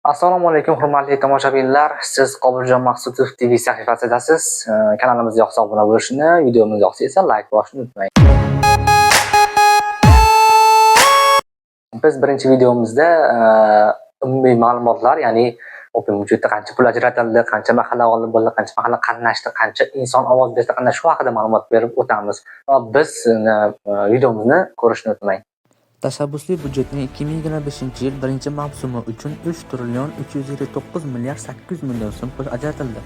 Assalomu alaykum hurmatli tomoshabinlar. Siz Qobuljon Maqsudov TV sahifasidasiz. Kanalimizga yoqsa obuna bo'lishni, videomiz yoqsa esa like bosishni unutmang. Biz birinchi videomizda umumiy ma'lumotlar, ya'ni open budjetda qancha pul ajratildi, qancha mahalla g'olib bo'ldi, qancha mahalla qatnashdi, qancha inson ovoz berdi, qanday shu haqida ma'lumot berib o'tamiz. Va biz videomizni ko'rishni unutmang. Tashabbusli budjetning 2025-yil birinchi mavsumi uchun 3 trillion 329 milliard 800 million so'm pul ajratildi.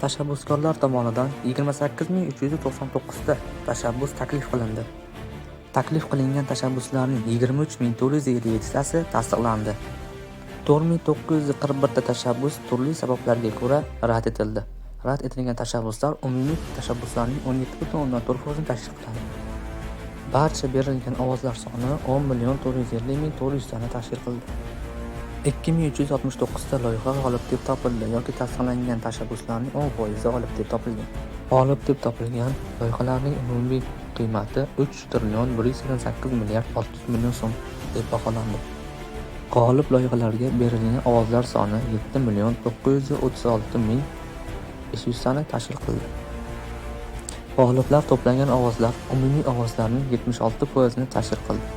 Tashabbuskorlar tomonidan 28399 ta tashabbus taklif qilindi. Taklif qilingan tashabbuslarning 23457 tasi tasdiqlandi. 4941 ta tashabbus turli sabablarga ko'ra rad etildi. Rad etilgan tashabbuslar umumiy tashabbuslarning 17.4% tashkil qiladi. Barcha berilgan ovozlar soni 10.450.400 tani tashkil qildi. 2369 ta loyiha g'olib deb topildi yoki tasdiqlangan tashabbuslarning 10% g'olib deb topilgan. G'olib deb topilgan loyihalarning umumiy qiymati 3 trillion 188 milliard 600 million so'm deb baholandi. G'olib loyihalarga berilgan ovozlar soni 7.936.500 tani tashkil qildi. G'oliblar to'plagan ovozlar umumiy ovozlarning 76%ni tashkil qildi.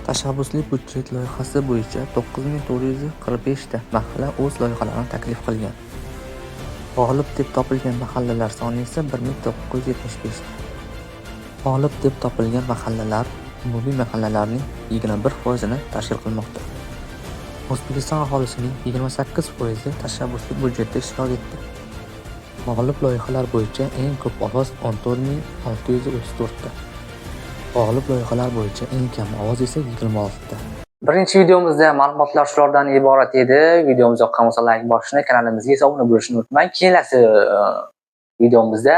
Tashabbusli budjet loyihasi bo'yicha 9445 ta mahalla o'z loyihalarini taklif qilgan. G'olib deb topilgan mahallalar soni esa 1975 ta. G'olib deb topilgan mahallalar umumiy mahallalarning 21%ni tashkil qilmoqda. O'zbekiston aholisining 28% tashabbusli budjetda ishtirok etdi. G'olib loyihalar bo'yicha eng ko'p ovoz 14634 ta. G'olib loyihalar bo'yicha eng kam ovoz esa 26 ta. Birinchi videomizda ma'lumotlar shulardan iborat edi. Videomiz yoqqan bo'lsa like bosishni, kanalimizga esa obuna bo'lishni unutmang. Kelasi videomizda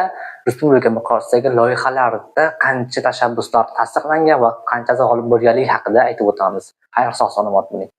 respublika miqyosidagi loyihalarda qancha tashabbuslar tasdiqlangan va qanchasi g'olib bo'lganligi haqida aytib o'tamiz. Xayr-sog' salomat bo'ling.